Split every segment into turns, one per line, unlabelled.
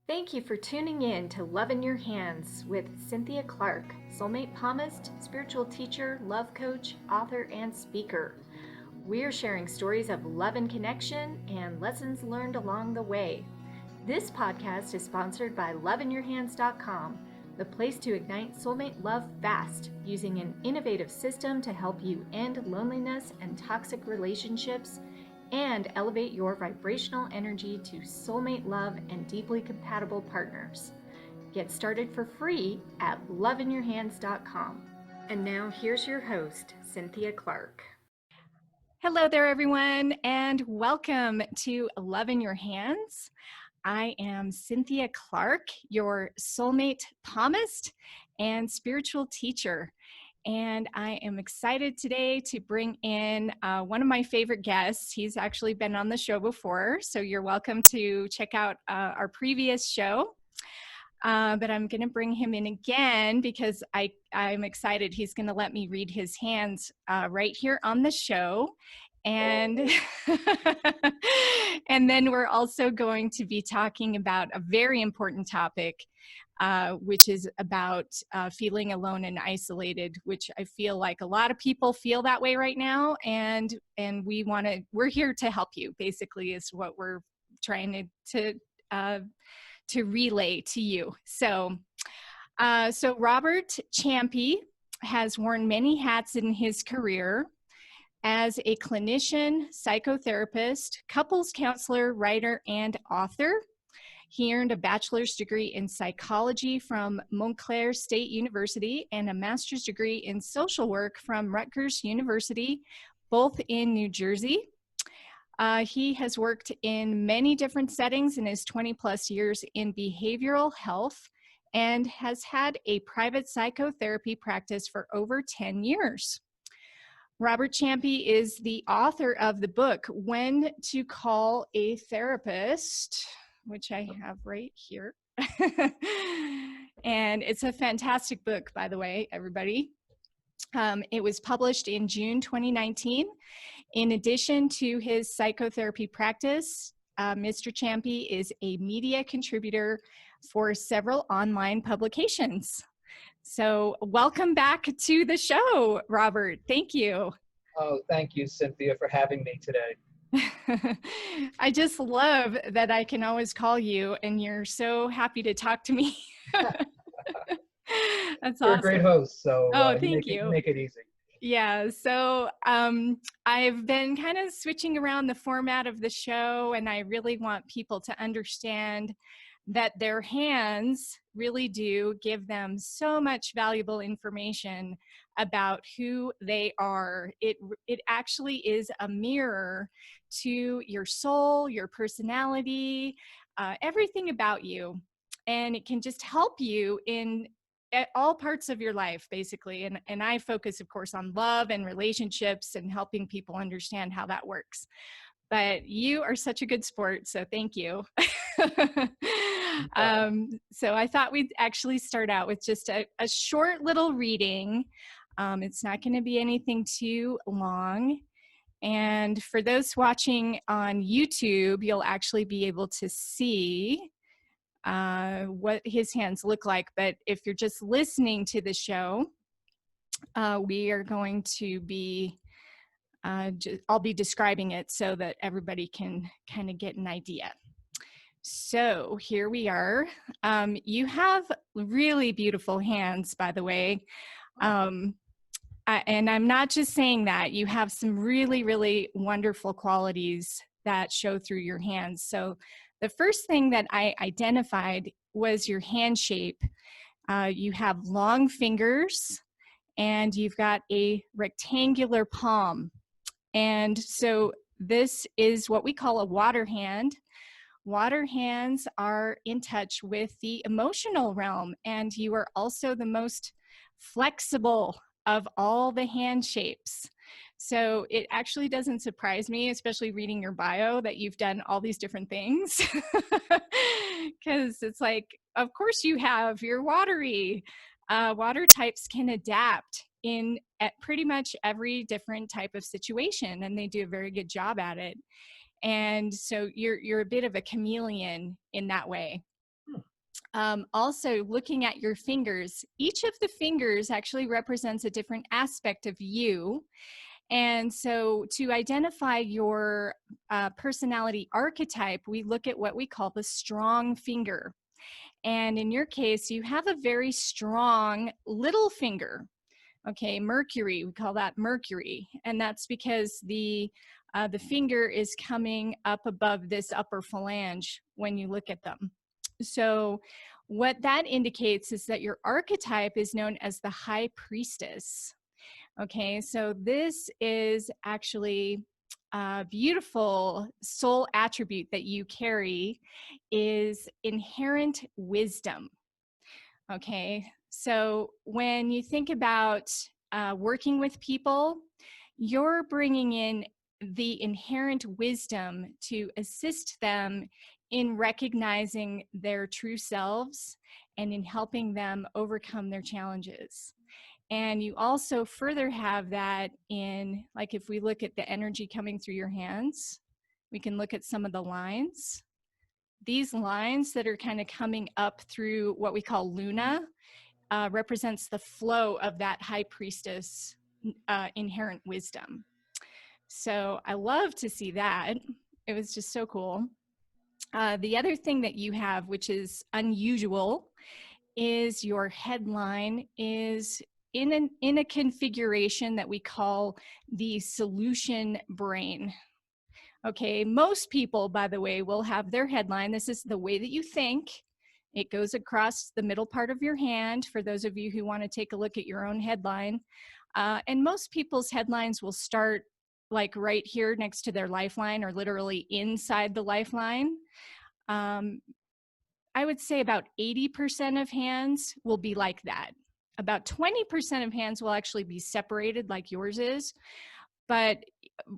Thank you for tuning in to Love in Your Hands with Cynthia Clark, soulmate palmist, spiritual teacher, love coach, author, and speaker. We're sharing stories of love and connection and lessons learned along the way. This podcast is sponsored by loveinyourhands.com, the place to ignite soulmate love fast using an innovative system to help you end loneliness and toxic relationships and elevate your vibrational energy to soulmate love and deeply compatible partners. Get started for free at loveinyourhands.com. And now here's your host, Cynthia Clark. Hello there, everyone, and welcome to Love in Your Hands. I am Cynthia Clark, your soulmate palmist and spiritual teacher. And I am excited today to bring in one of my favorite guests. He's actually been on the show before, so you're welcome to check out our previous show. But I'm going to bring him in again because I'm excited. He's going to let me read his hands right here on the show. And, and then we're also going to be talking about a very important topic, which is about feeling alone and isolated, which I feel like a lot of people feel that way right now. And we're here to help you, basically, is what we're trying to relay to you. So Robert Ciampi has worn many hats in his career as a clinician, psychotherapist, couples counselor, writer, and author. He earned a bachelor's degree in psychology from Montclair State University and a master's degree in social work from Rutgers University, both in New Jersey. He has worked in many different settings in his 20 plus years in behavioral health and has had a private psychotherapy practice for over 10 years. Robert Ciampi is the author of the book, When to Call a Therapist, which I have right here. And it's a fantastic book, by the way, everybody. It was published in June 2019. In addition to his psychotherapy practice, Mr. Ciampi is a media contributor for several online publications. So welcome back to the show, Robert. Thank you.
Oh, thank you, Cynthia, for having me today.
I just love that I can always call you and you're so happy to talk to me. That's
You're
awesome.
a great host, so
Thank you.
Make it easy.
Yeah, so I've been kind of switching around the format of the show, and I really want people to understand that their hands really do give them so much valuable information about who they are. It actually is a mirror to your soul, your personality, everything about you. And it can just help you in all parts of your life, basically. And I focus, of course, on love and relationships and helping people understand how that works. But you are such a good sport, so thank you. So I thought we'd actually start out with just a short little reading. It's not going to be anything too long. And for those watching on YouTube, you'll actually be able to see what his hands look like. But if you're just listening to the show, we are going to be I'll be describing it so that everybody can kind of get an idea. So here we are. You have really beautiful hands, by the way. And I'm not just saying that. You have some really, really wonderful qualities that show through your hands. So the first thing that I identified was your hand shape. You have long fingers and you've got a rectangular palm. And so this is what we call a water hand. Water hands are in touch with the emotional realm, and you are also the most flexible of all the hand shapes. So it actually doesn't surprise me, especially reading your bio, that you've done all these different things. Because it's like, of course you have, you're watery. Water types can adapt at pretty much every different type of situation, and they do a very good job at it. And so you're a bit of a chameleon in that way. Also, looking at your fingers, each of the fingers actually represents a different aspect of you. And so, to identify your personality archetype, we look at what we call the strong finger. And in your case, you have a very strong little finger. Okay, Mercury, we call that Mercury. And that's because the finger is coming up above this upper phalange when you look at them. So, what that indicates is that your archetype is known as the high priestess. Okay, so this is actually a beautiful soul attribute that you carry is inherent wisdom. Okay, so when you think about working with people, you're bringing in the inherent wisdom to assist them in recognizing their true selves and in helping them overcome their challenges. And you also further have that in, like, if we look at the energy coming through your hands, we can look at some of the lines. These lines that are kind of coming up through what we call Luna represents the flow of that high priestess inherent wisdom. So I love to see that. It was just so cool. The other thing that you have, which is unusual, is your headline is in a configuration that we call the solution brain. Okay, most people, by the way, will have their headline. This is the way that you think. It goes across the middle part of your hand for those of you who want to take a look at your own headline. And most people's headlines will start like right here next to their lifeline or literally inside the lifeline. I would say about 80% of hands will be like that. About 20% of hands will actually be separated like yours is, but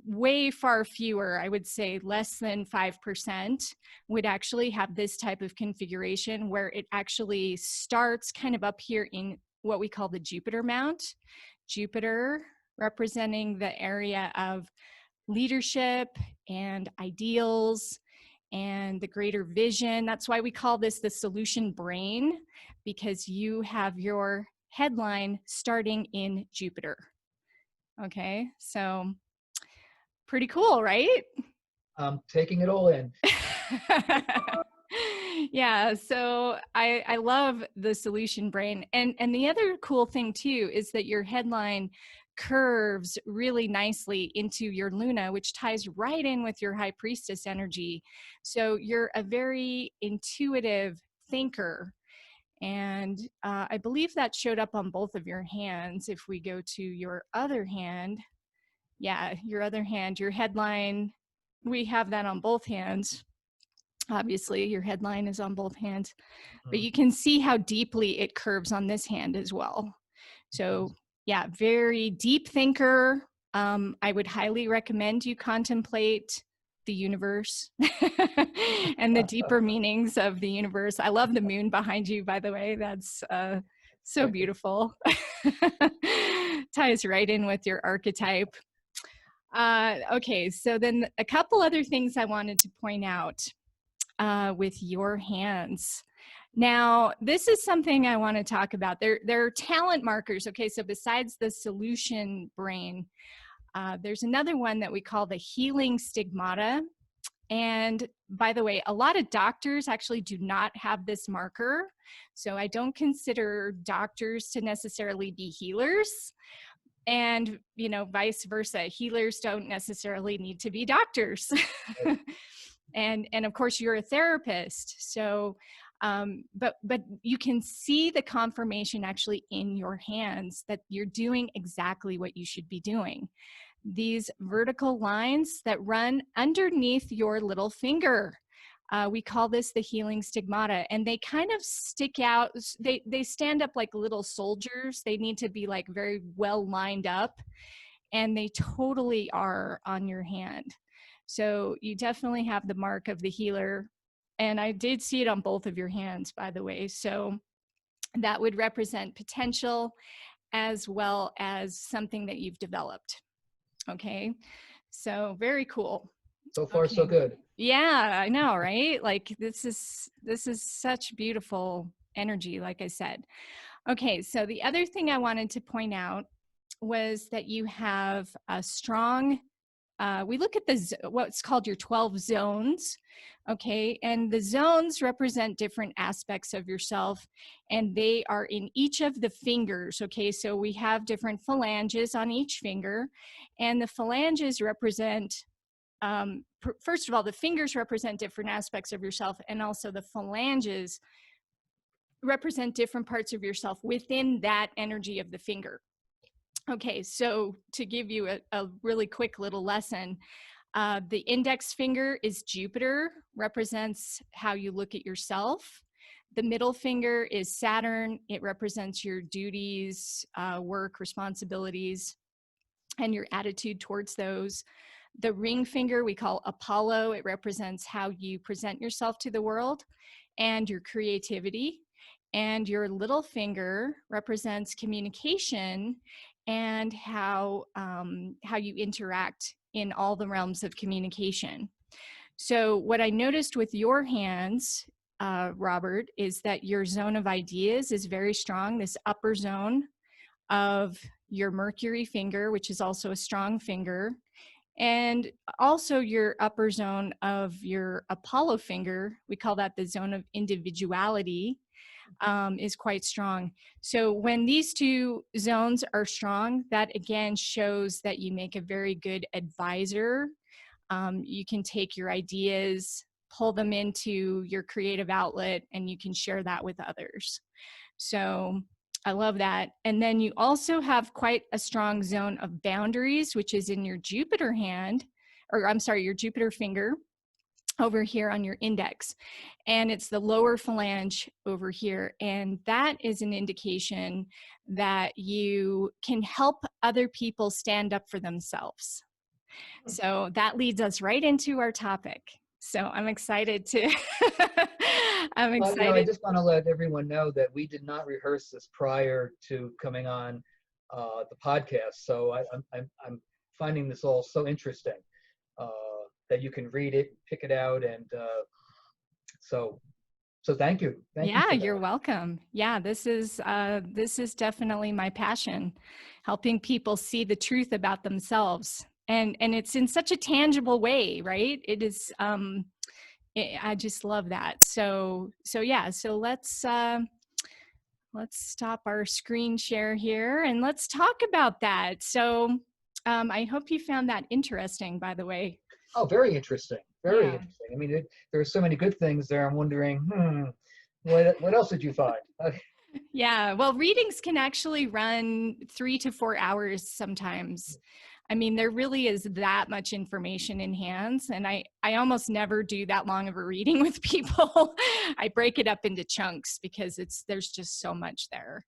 way far fewer, I would say less than 5%, would actually have this type of configuration where it actually starts kind of up here in what we call the Jupiter mount. Jupiter representing the area of leadership and ideals and the greater vision. That's why we call this the solution brain, because you have your headline starting in Jupiter. Okay, so pretty cool, right?
I'm taking it all in.
Yeah, so I love the solution brain. And the other cool thing too is that your headline curves really nicely into your Luna, which ties right in with your high priestess energy. So you're a very intuitive thinker. And I believe that showed up on both of your hands. If we go to your other hand, yeah, your other hand, your headline, we have that on both hands. Obviously, your headline is on both hands, but you can see how deeply it curves on this hand as well. So, yeah, very deep thinker. I would highly recommend you contemplate the universe and the deeper meanings of the universe. I love the moon behind you, by the way. That's so beautiful. Ties right in with your archetype. Okay, so then a couple other things I wanted to point out with your hands. Now, this is something I want to talk about. There are talent markers. Okay, so besides the solution brain, there's another one that we call the healing stigmata. And by the way, a lot of doctors actually do not have this marker. So I don't consider doctors to necessarily be healers. And, you know, vice versa. Healers don't necessarily need to be doctors. And of course, you're a therapist. So, but you can see the confirmation actually in your hands that you're doing exactly what you should be doing. These vertical lines that run underneath your little finger. We call this the healing stigmata, and they kind of stick out. They stand up like little soldiers. They need to be like very well lined up, and they totally are on your hand. So you definitely have the mark of the healer, and I did see it on both of your hands, by the way. So that would represent potential as well as something that you've developed. Okay, so very cool.
So far,
Okay.
so good.
Yeah, I know, right? Like this is such beautiful energy, like I said. Okay, so the other thing I wanted to point out was that you have a strong we look at what's called your 12 zones, okay, and the zones represent different aspects of yourself, and they are in each of the fingers, okay, so we have different phalanges on each finger, and the phalanges represent first of all, the fingers represent different aspects of yourself, and also the phalanges represent different parts of yourself within that energy of the finger. Okay, so to give you a really quick little lesson, the index finger is Jupiter, represents how you look at yourself. The middle finger is Saturn. It represents your duties, work, responsibilities, and your attitude towards those. The ring finger we call Apollo. It represents how you present yourself to the world and your creativity. And your little finger represents communication and how you interact in all the realms of communication. So what I noticed with your hands, Robert, is that your zone of ideas is very strong, this upper zone of your Mercury finger, which is also a strong finger, and also your upper zone of your Apollo finger, we call that the zone of individuality, is quite strong. So when these two zones are strong, that again shows that you make a very good advisor. You can take your ideas, pull them into your creative outlet, and you can share that with others. So I love that. And then you also have quite a strong zone of boundaries, which is in your Jupiter hand, or I'm sorry, your Jupiter finger over here on your index. And it's the lower phalange over here. And that is an indication that you can help other people stand up for themselves. So that leads us right into our topic. So I'm excited to, I'm
I
excited.
just want to let everyone know that we did not rehearse this prior to coming on the podcast. So I'm finding this all so interesting uh, that you can read it, pick it out, and so thank you,
Yeah,
for
you're
that.
welcome. Yeah, this is definitely my passion, helping people see the truth about themselves. And it's in such a tangible way, right? It is I just love that. So yeah, so let's stop our screen share here and let's talk about that. So I hope you found that interesting, by the way.
Oh, very interesting, very
Yeah.
interesting. I mean, there are so many good things there. I'm wondering, what else did you find?
Yeah, well, readings can actually run 3 to 4 hours sometimes. I mean, there really is that much information in hands, and I almost never do that long of a reading with people. I break it up into chunks because there's just so much there.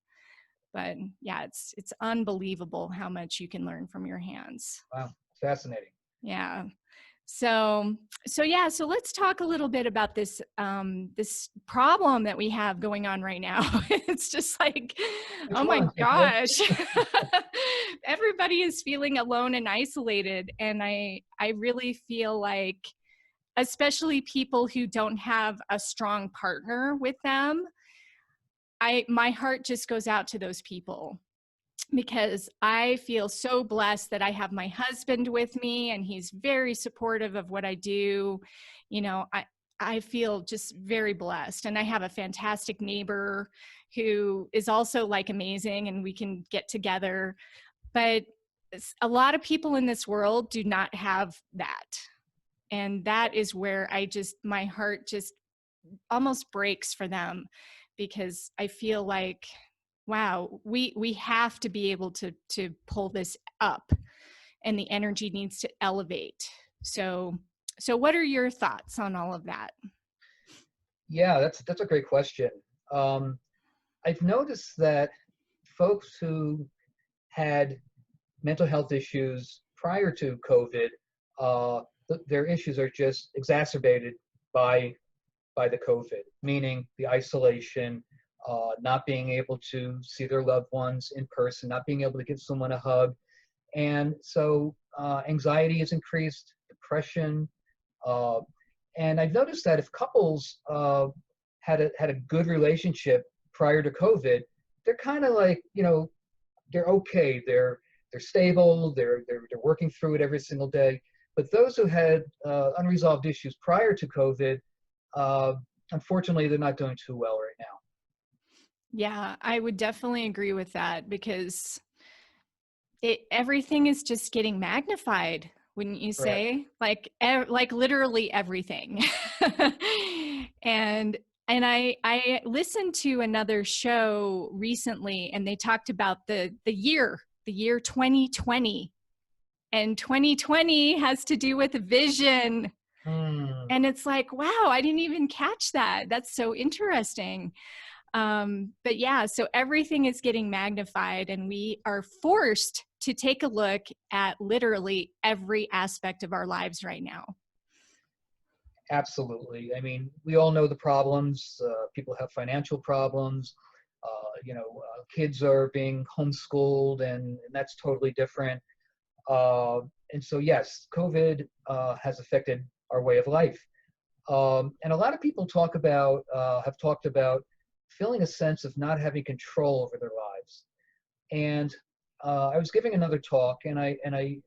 But yeah, it's unbelievable how much you can learn from your hands.
Wow, fascinating.
Yeah. So yeah, so let's talk a little bit about this this problem that we have going on right now. It's just like,
Which
oh my
one, Cynthia?
gosh. Everybody is feeling alone and isolated, and I really feel like, especially people who don't have a strong partner with them, I my heart just goes out to those people because I feel so blessed that I have my husband with me and he's very supportive of what I do. You know, I feel just very blessed, and I have a fantastic neighbor who is also like amazing, and we can get together. But a lot of people in this world do not have that. And that is where my heart just almost breaks for them, because I feel like, wow, we have to be able to pull this up, and the energy needs to elevate. So what are your thoughts on all of that?
Yeah, that's a great question. Um, I've noticed that folks who had mental health issues prior to COVID, their issues are just exacerbated by the COVID, meaning the isolation, not being able to see their loved ones in person, not being able to give someone a hug, and so anxiety is increased, depression, uh, And I've noticed that if couples had a good relationship prior to COVID, they're kind of like, they're okay. They're stable. They're working through it every single day. But those who had unresolved issues prior to COVID, uh, unfortunately, they're not doing too well right now.
Yeah, I would definitely agree with that because everything is just getting magnified, wouldn't you
Correct.
say? Like literally everything. and and I listened to another show recently, and they talked about the year 2020, and 2020 has to do with vision.
Hmm.
And it's like, wow, I didn't even catch that. That's so interesting. But yeah, so everything is getting magnified, and we are forced to take a look at literally every aspect of our lives right now.
Absolutely. I mean, we all know the problems. People have financial problems. Kids are being homeschooled, and that's totally different. And so, yes, COVID has affected our way of life. And a lot of people have talked about feeling a sense of not having control over their lives. And I was giving another talk, and I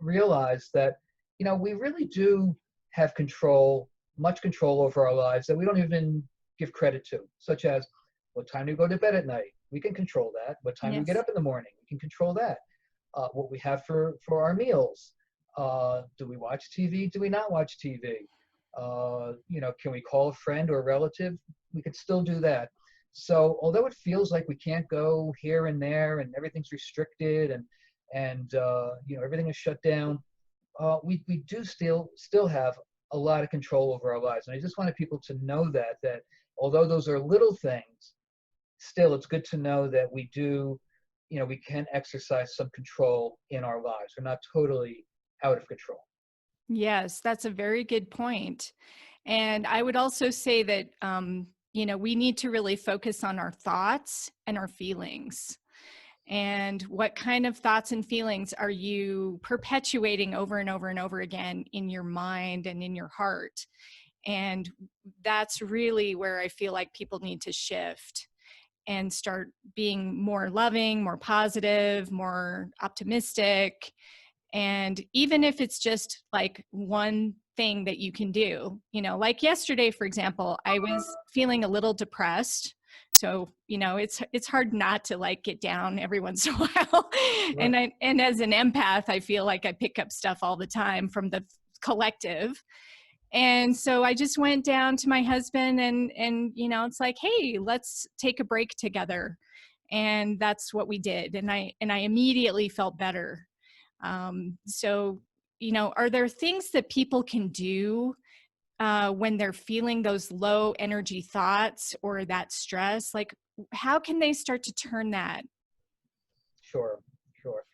realized that we really do have control, much control over our lives that we don't even give credit to, such as what time do we go to bed at night. We can control that. What time do we get
Yes.
up in the morning? We can control that. What we have for our meals. Do we watch TV? Do we not watch TV? Can we call a friend or a relative? We could still do that. So although it feels like we can't go here and there and everything's restricted and everything is shut down, we do still have a lot of control over our lives. And I just wanted people to know that although those are little things, still it's good to know that we can exercise some control in our lives. We're not totally out of control.
Yes, that's a very good point. And I would also say that, we need to really focus on our thoughts and our feelings. And what kind of thoughts and feelings are you perpetuating over and over and over again in your mind and in your heart? And that's really where I feel like people need to shift and start being more loving, more positive, more optimistic. And even if it's just like one thing that you can do, like yesterday, for example, I was feeling a little depressed. So, it's hard not to like get down every once in a while.
Right.
And as an empath, I feel like I pick up stuff all the time from the collective. And so I just went down to my husband, and it's like, hey, let's take a break together. And that's what we did. And I immediately felt better. So, are there things that people can do when they're feeling those low energy thoughts or that stress? Like, how can they start to turn that?
Sure. Sure.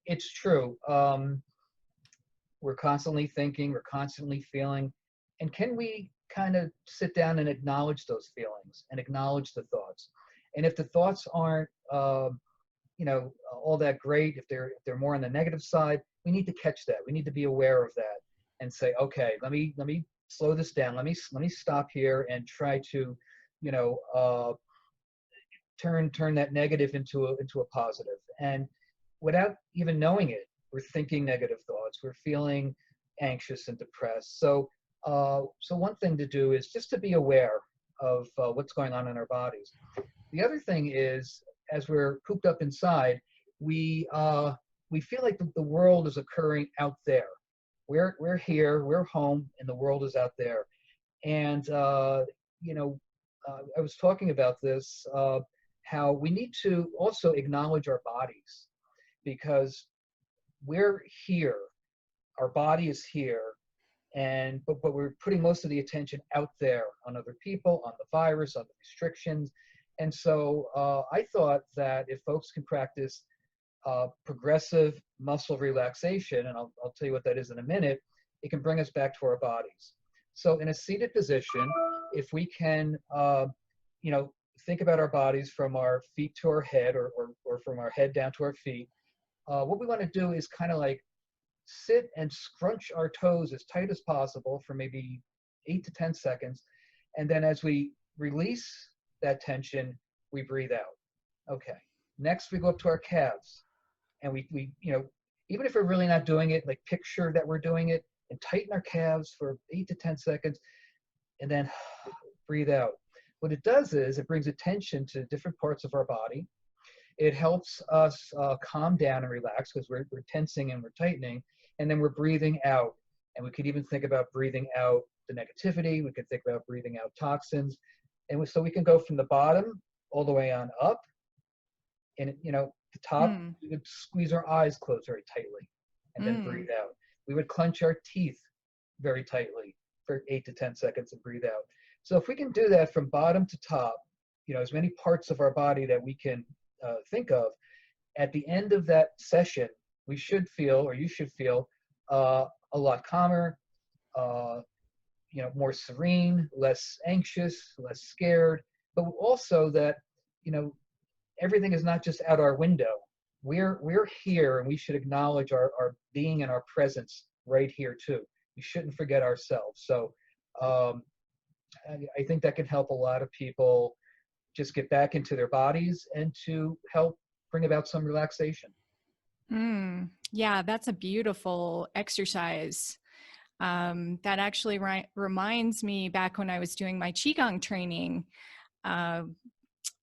It's true. We're constantly thinking, we're constantly feeling. And can we kind of sit down and acknowledge those feelings and acknowledge the thoughts? And if the thoughts aren't, all that great, if they're more on the negative side, we need to catch that. We need to be aware of that and say, okay, let me slow this down. Let me stop here and try to, you know, uh, turn that negative into a positive. And without even knowing it, we're thinking negative thoughts. We're feeling anxious and depressed. So one thing to do is just to be aware of what's going on in our bodies. The other thing is, as we're cooped up inside, we feel like the world is occurring out there. We're here, we're home, and the world is out there. And you know, I was talking about this, how we need to also acknowledge our bodies, because we're here, our body is here, but we're putting most of the attention out there on other people, on the virus, on the restrictions. And so I thought that if folks can practice progressive muscle relaxation, and I'll tell you what that is in a minute, it can bring us back to our bodies. So in a seated position, if we can, think about our bodies from our feet to our head, or from our head down to our feet, what we want to do is kind of like sit and scrunch our toes as tight as possible for maybe 8 to 10 seconds. And then as we release that tension, we breathe out. Okay. Next, we go up to our calves. And we even if we're really not doing it, like picture that we're doing it and tighten our calves for 8 to 10 seconds and then breathe out. What it does is it brings attention to different parts of our body. It helps us calm down and relax because we're tensing and we're tightening, and then we're breathing out. And we could even think about breathing out the negativity. We could think about breathing out toxins. And so we can go from the bottom all the way on up. And, the top,
Mm.
we would squeeze our eyes closed very tightly and then
Mm.
breathe out. We would clench our teeth very tightly for 8 to 10 seconds and breathe out. So if we can do that from bottom to top, as many parts of our body that we can think of, at the end of that session, we should feel, or you should feel, a lot calmer, more serene, less anxious, less scared, but also that, everything is not just out our window. We're here, and we should acknowledge our being and our presence right here too. We shouldn't forget ourselves. So I think that can help a lot of people just get back into their bodies and to help bring about some relaxation.
Mm. Yeah, that's a beautiful exercise. That actually reminds me back when I was doing my Qigong training, uh,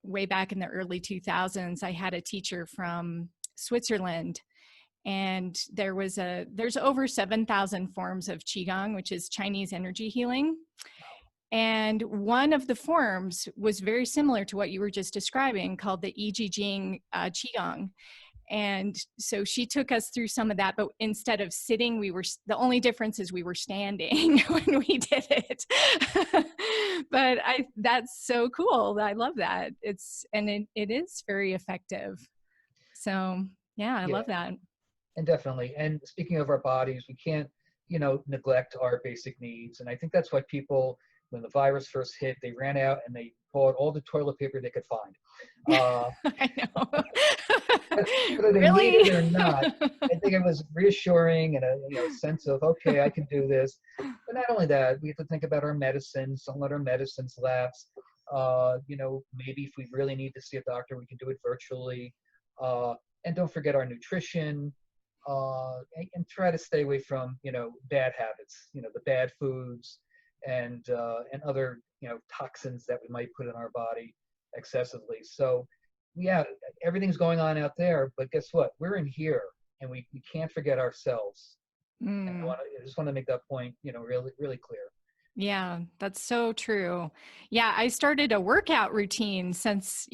way back in the early 2000s. I had a teacher from Switzerland, and there's over 7,000 forms of Qigong, which is Chinese energy healing. And one of the forms was very similar to what you were just describing, called the I Ching Qigong. And so she took us through some of that, but instead of sitting, the only difference is we were standing when we did it. But that's so cool. I love that. It is very effective. So yeah, I
Yeah,
love that.
and definitely. And speaking of our bodies, we can't, neglect our basic needs. And I think that's why people, when the virus first hit, they ran out and they bought all the toilet paper they could find. Uh,
I know.
Whether they need
Really?
it or not, I think it was reassuring and a sense of, okay, I can do this. But not only that, we have to think about our medicines. Don't let our medicines lapse. Maybe if we really need to see a doctor, we can do it virtually. And don't forget our nutrition. And try to stay away from bad habits. The bad foods and other toxins that we might put in our body excessively. So yeah, everything's going on out there, but guess what? We're in here, and we can't forget ourselves. And
Mm.
I just want to make that point, really, really clear.
Yeah, that's so true. Yeah, I started a workout routine since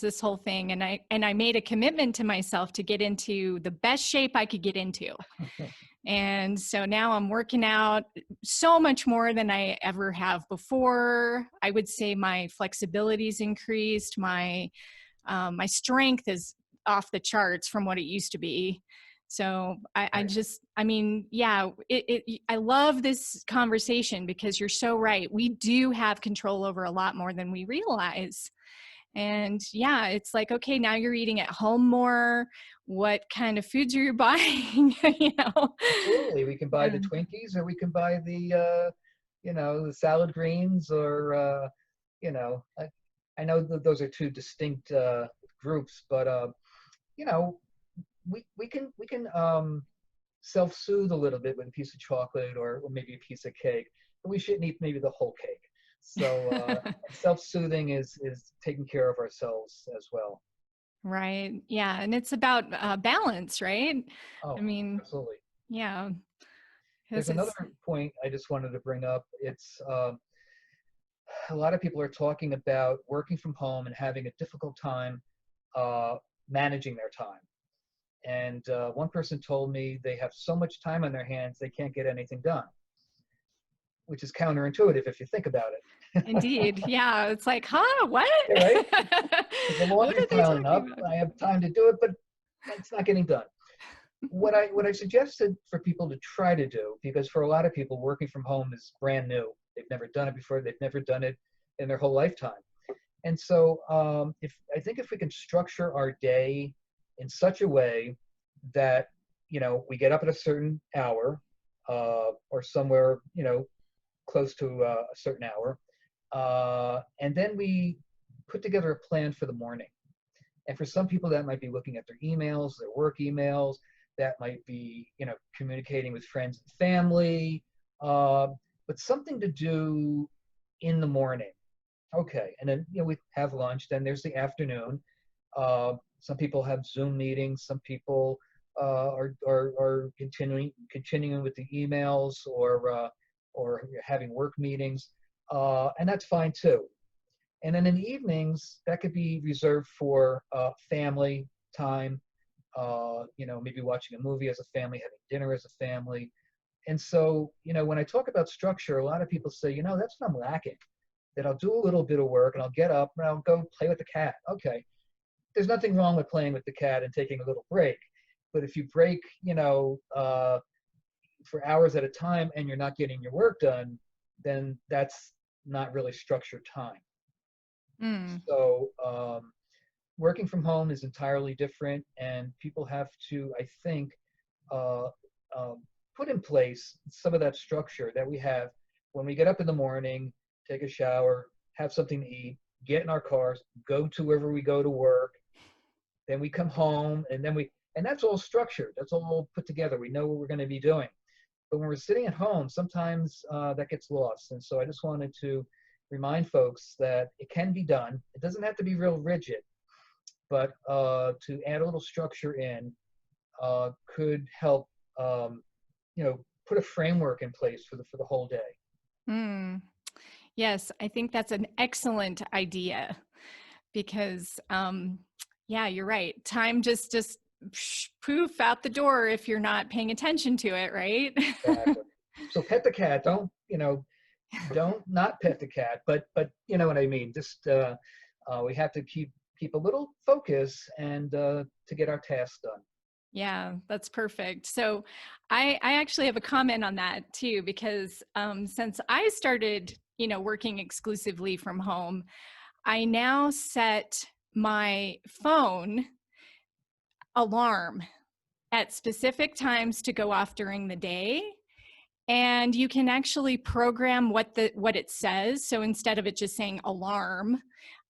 this whole thing, and I made a commitment to myself to get into the best shape I could get into. And so now I'm working out so much more than I ever have before. I would say my flexibility's increased, my strength is off the charts from what it used to be. So I
Right.
just, I mean, yeah, I love this conversation because you're so right. We do have control over a lot more than we realize. And yeah, it's like, okay, now you're eating at home more. What kind of foods are you buying? you know?
Absolutely. We can buy the
Yeah.
Twinkies, or we can buy the salad greens, or I know that those are two distinct groups, but you know, we can self-soothe a little bit with a piece of chocolate, or maybe a piece of cake, but we shouldn't eat maybe the whole cake. So self-soothing is taking care of ourselves as well.
Right. Yeah. And it's about balance, right? I
Oh,
mean,
absolutely.
yeah,
There's
because
another
it's,
point I just wanted to bring up. It's a lot of people are talking about working from home and having a difficult time uh, managing their time. And one person told me they have so much time on their hands they can't get anything done, which is counterintuitive if you think about it.
indeed. Yeah. It's like, huh? What?
Yeah, right? Because the
what
laundry's
are they
piling
talking
up.
about?
I have time to do it, but it's not getting done. What I suggested for people to try to do, because for a lot of people working from home is brand new. They've never done it before. They've never done it in their whole lifetime. And so if I think if we can structure our day in such a way that we get up at a certain hour, or somewhere, close to a certain hour, and then we put together a plan for the morning. And for some people, that might be looking at their emails, their work emails. That might be, communicating with friends and family, uh, but something to do in the morning. Okay, and then we have lunch. Then there's the afternoon. Some people have Zoom meetings. Some people are continuing with the emails, or having work meetings, and that's fine too. And then in the evenings, that could be reserved for family time. Maybe watching a movie as a family, having dinner as a family. And so, when I talk about structure, a lot of people say, that's what I'm lacking. That I'll do a little bit of work and I'll get up and I'll go play with the cat. Okay, there's nothing wrong with playing with the cat and taking a little break. But if you break, for hours at a time and you're not getting your work done, then that's not really structured time.
Mm.
So working from home is entirely different, and people have to, I think, uh, put in place some of that structure that we have when we get up in the morning, take a shower, have something to eat, get in our cars, go to wherever we go to work, then we come home, and that's all structured. That's all put together. We know what we're going to be doing. But when we're sitting at home, sometimes that gets lost. And so I just wanted to remind folks that it can be done. It doesn't have to be real rigid, but to add a little structure in could help, put a framework in place for the whole day.
Mm. Yes, I think that's an excellent idea because, yeah, you're right. Time just poof out the door if you're not paying attention to it, right?
Exactly. So pet the cat. Don't not pet the cat, but you know what I mean. Just we have to keep a little focus and to get our tasks done.
Yeah, that's perfect. So I actually have a comment on that too, because since I started, working exclusively from home, I now set my phone alarm at specific times to go off during the day. And you can actually program what it says. So instead of it just saying alarm,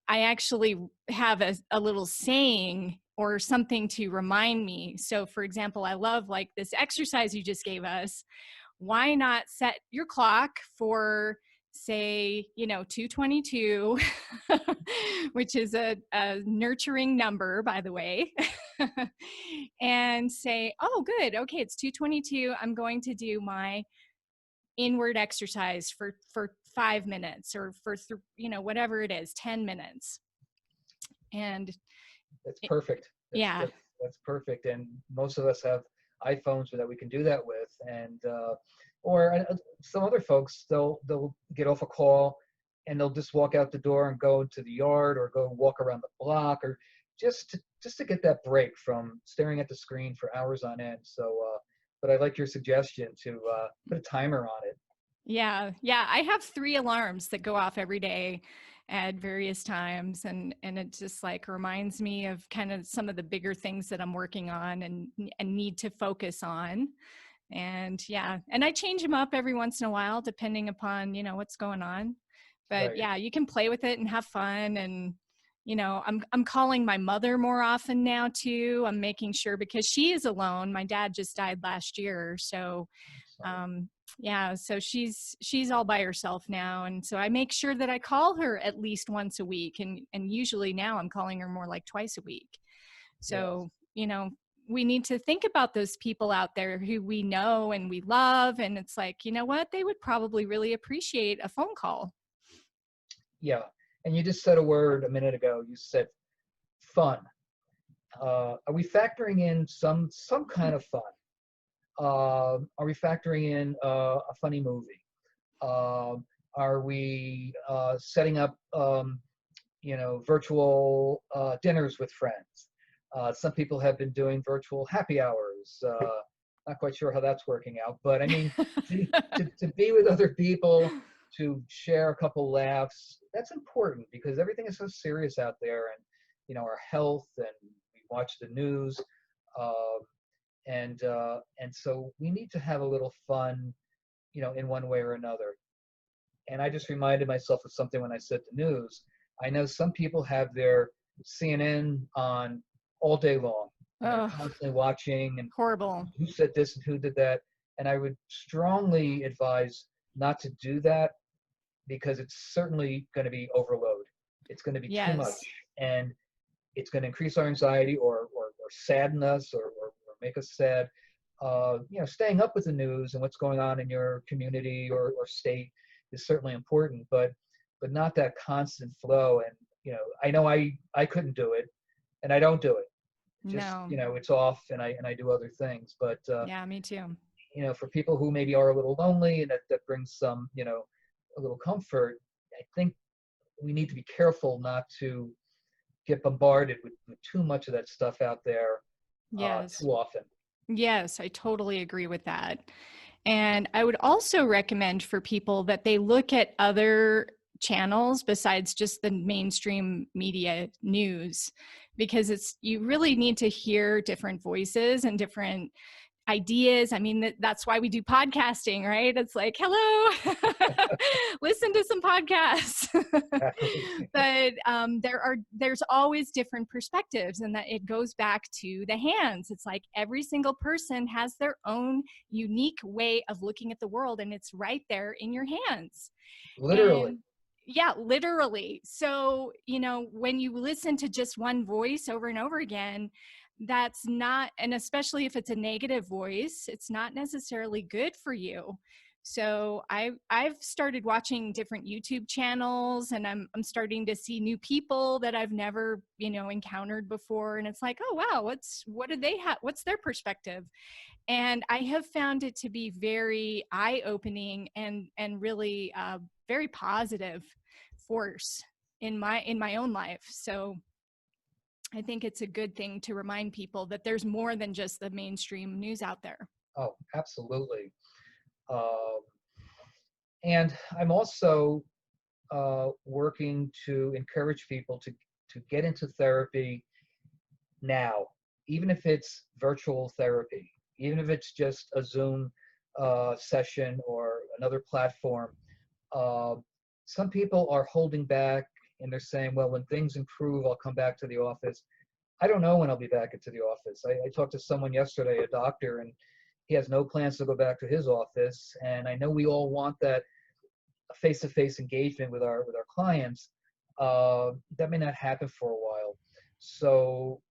I actually have a little saying or something to remind me. So for example, I love like this exercise you just gave us. Why not set your clock for, say, 222, which is a nurturing number, by the way, and say, oh, good. Okay, it's 222. I'm going to do my inward exercise for 5 minutes or for, whatever it is, 10 minutes. And
That's perfect. That's
yeah.
that's that's perfect. And most of us have iPhones that we can do that with, and or some other folks, they'll get off a call and they'll just walk out the door and go into the yard or go walk around the block, or just to get that break from staring at the screen for hours on end. So, but I like your suggestion to put a timer on it.
Yeah, yeah. I have 3 alarms that go off every day at various times, and it just like reminds me of kind of some of the bigger things that I'm working on and need to focus on. And yeah, and I change them up every once in a while depending upon, what's going on. But
Right.
yeah, you can play with it and have fun. And I'm calling my mother more often now too. I'm making sure, because she is alone. My dad just died last year, so
Sorry.
um yeah, so she's all by herself now, and so I make sure that I call her at least once a week, and usually now I'm calling her more like twice a week.
Yes.
So we need to think about those people out there who we know and we love, and it's like, what, they would probably really appreciate a phone call.
Yeah. And you just said a word a minute ago. You said fun. Are we factoring in some kind of fun? Are we factoring in a funny movie? Are we setting up, virtual dinners with friends? Some people have been doing virtual happy hours. Not quite sure how that's working out, but I mean, to, to be with other people, to share a couple laughs, that's important because everything is so serious out there, and our health, and we watch the news. Uh, And so we need to have a little fun, in one way or another. And I just reminded myself of something when I said the news. I know some people have their CNN on all day long, and they're
Oh,
constantly watching and
horrible.
who said this and who did that. And I would strongly advise not to do that, because it's certainly going to be overload. It's going to be too much,
Yes.
and it's going to increase our anxiety, or sadden us, or make us sad. Staying up with the news and what's going on in your community or state is certainly important, but not that constant flow. And I know I couldn't do it, and I don't do it. Just
No.
it's off, and I do other things. But
Yeah, me too.
for people who maybe are a little lonely, and that brings some a little comfort, I think we need to be careful not to get bombarded with too much of that stuff out there
Yes.
too often.
Yes, I totally agree with that. And I would also recommend for people that they look at other channels besides just the mainstream media news, because you really need to hear different voices and different ideas. I mean, that's why we do podcasting, right? It's like, hello, listen to some podcasts.
Exactly.
But there's always different perspectives, and that it goes back to the hands. It's like every single person has their own unique way of looking at the world, and it's right there in your hands.
Literally.
And yeah, literally. So, when you listen to just one voice over and over again, that's not, and especially if it's a negative voice, it's not necessarily good for you. So I've started watching different YouTube channels, and I'm starting to see new people that I've never, encountered before. And it's like, oh wow, what do they have? What's their perspective? And I have found it to be very eye-opening and really very positive force in my own life. So I think it's a good thing to remind people that there's more than just the mainstream news out there.
Oh, absolutely. Uh, and I'm also working to encourage people to get into therapy now, even if it's virtual therapy, even if it's just a Zoom session or another platform. Uh, some people are holding back, and they're saying, well, when things improve, I'll come back to the office. I don't know when I'll be back into the office. I talked to someone yesterday, a doctor, and he has no plans to go back to his office. And I know we all want that face-to-face engagement with our clients. That may not happen for a while. So,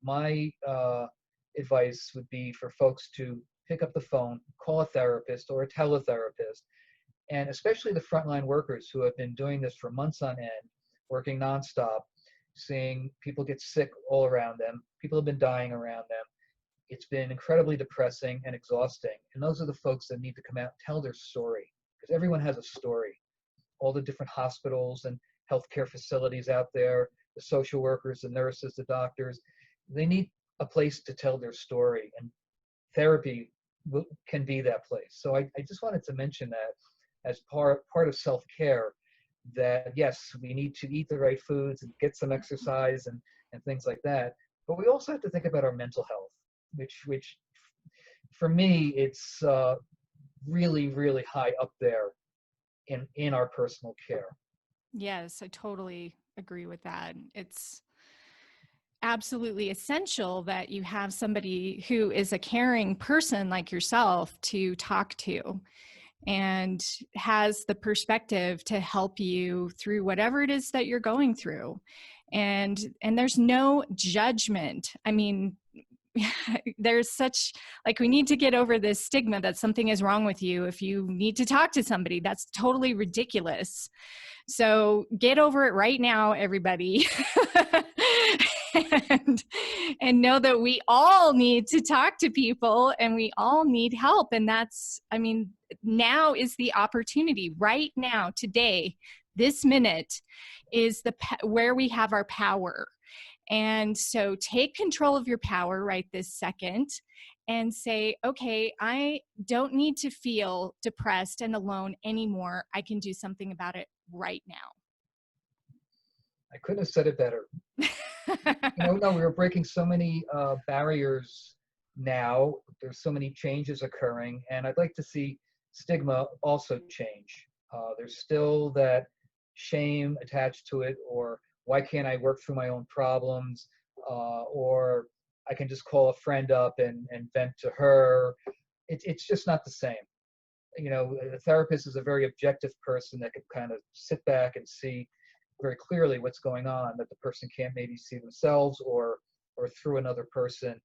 my advice would be for folks to pick up the phone, call a therapist or a teletherapist, and especially the frontline workers who have been doing this for months on end, working nonstop, seeing people get sick all around them. People have been dying around them. It's been incredibly depressing and exhausting. And those are the folks that need to come out and tell their story, because everyone has a story. All the different hospitals and healthcare facilities out there, the social workers, the nurses, the doctors, they need a place to tell their story. And therapy can be that place. So I just wanted to mention that as part of self-care, that yes, we need to eat the right foods and get some exercise and things like that. But we also have to think about our mental health, which for me, it's really, really high up there in our personal care.
Yes, I totally agree with that. It's absolutely essential that you have somebody who is a caring person like yourself to talk to and has the perspective to help you through whatever it is that you're going through. And there's no judgment. I mean, there's such, like, we need to get over this stigma that something is wrong with you if you need to talk to somebody. That's totally ridiculous. So get over it right now, everybody. and, and know that we all need to talk to people, and we all need help. And that's, I mean, now is the opportunity. Right now, today, this minute is where we have our power. And so take control of your power right this second and say, okay, I don't need to feel depressed and alone anymore. I can do something about it right now.
I couldn't have said it better. No, we were breaking so many barriers now. There's so many changes occurring, and I'd like to see stigma also change. There's still that shame attached to it, or why can't I work through my own problems, or I can just call a friend up and vent to her. It's just not the same. A therapist is a very objective person that can kind of sit back and see very clearly what's going on that the person can't maybe see themselves, or through another person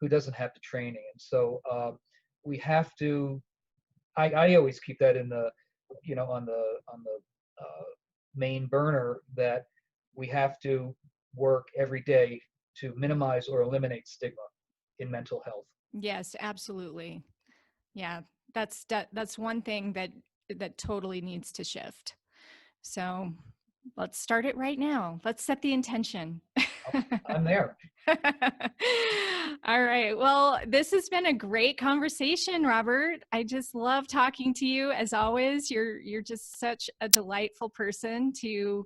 who doesn't have the training. And so we have to. I always keep that in the on the main burner, that we have to work every day to minimize or eliminate stigma in mental health.
Yes, absolutely. Yeah, that's one thing that totally needs to shift. So let's start it right now. Let's set the intention.
I'm there.
All right. Well, this has been a great conversation, Robert. I just love talking to you as always. You're just such a delightful person to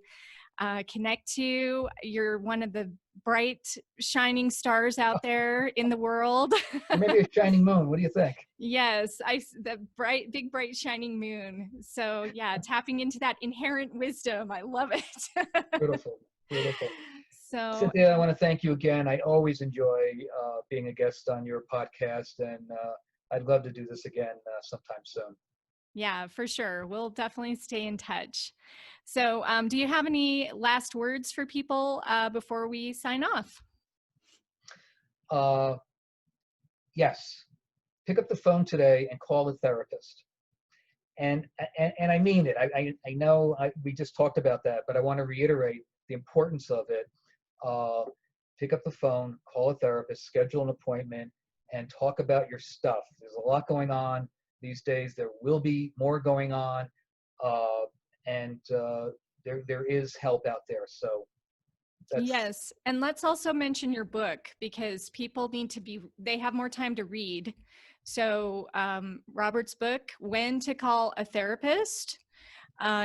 connect to. You're one of the bright, shining stars out there in the world.
Or maybe a shining moon. What do you think?
Yes, the bright, big, bright, shining moon. So yeah, tapping into that inherent wisdom. I love it.
Beautiful, beautiful.
So
Cynthia, I want to thank you again. I always enjoy being a guest on your podcast, and I'd love to do this again sometime soon.
yeah, for sure. We'll definitely stay in touch. So do you have any last words for people before we sign off?
Yes. Pick up the phone today and call a therapist. And I mean it. I know we just talked about that, but I want to reiterate the importance of it. Pick up the phone, call a therapist, schedule an appointment, and talk about your stuff. There's a lot going on these days. There will be more going on, and there is help out there. So
Yes. And let's also mention your book, because people they have more time to read. So Robert's book, When to Call a Therapist,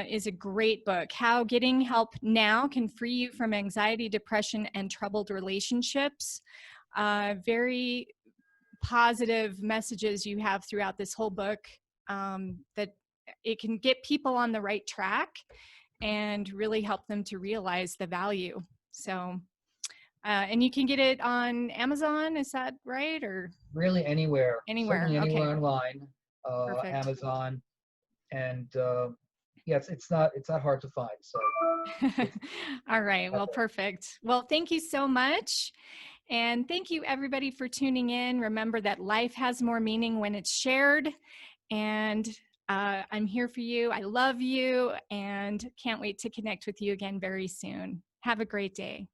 is a great book. How getting help now can free you from anxiety, depression, and troubled relationships. Very positive messages you have throughout this whole book, that it can get people on the right track and really help them to realize the value. So, and you can get it on Amazon, is that right? Or
really anywhere,
anywhere?
certainly
Okay,
anywhere online,
perfect.
Amazon, and yeah, it's not hard to find. So it's
All right,
out
well,
there.
perfect. Well, thank you so much. And thank you, everybody, for tuning in. Remember that life has more meaning when it's shared. And I'm here for you. I love you and can't wait to connect with you again very soon. Have a great day.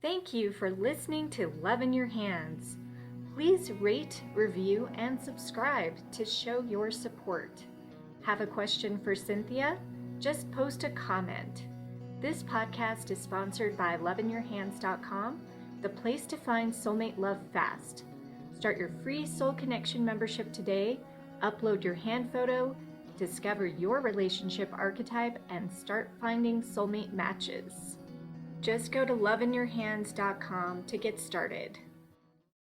Thank you for listening to Love in Your Hands. Please rate, review, and subscribe to show your support. Have a question for Cynthia? Just post a comment. This podcast is sponsored by loveinyourhands.com, the place to find soulmate love fast. Start your free Soul Connection membership today, upload your hand photo, discover your relationship archetype, and start finding soulmate matches. Just go to loveinyourhands.com to get started.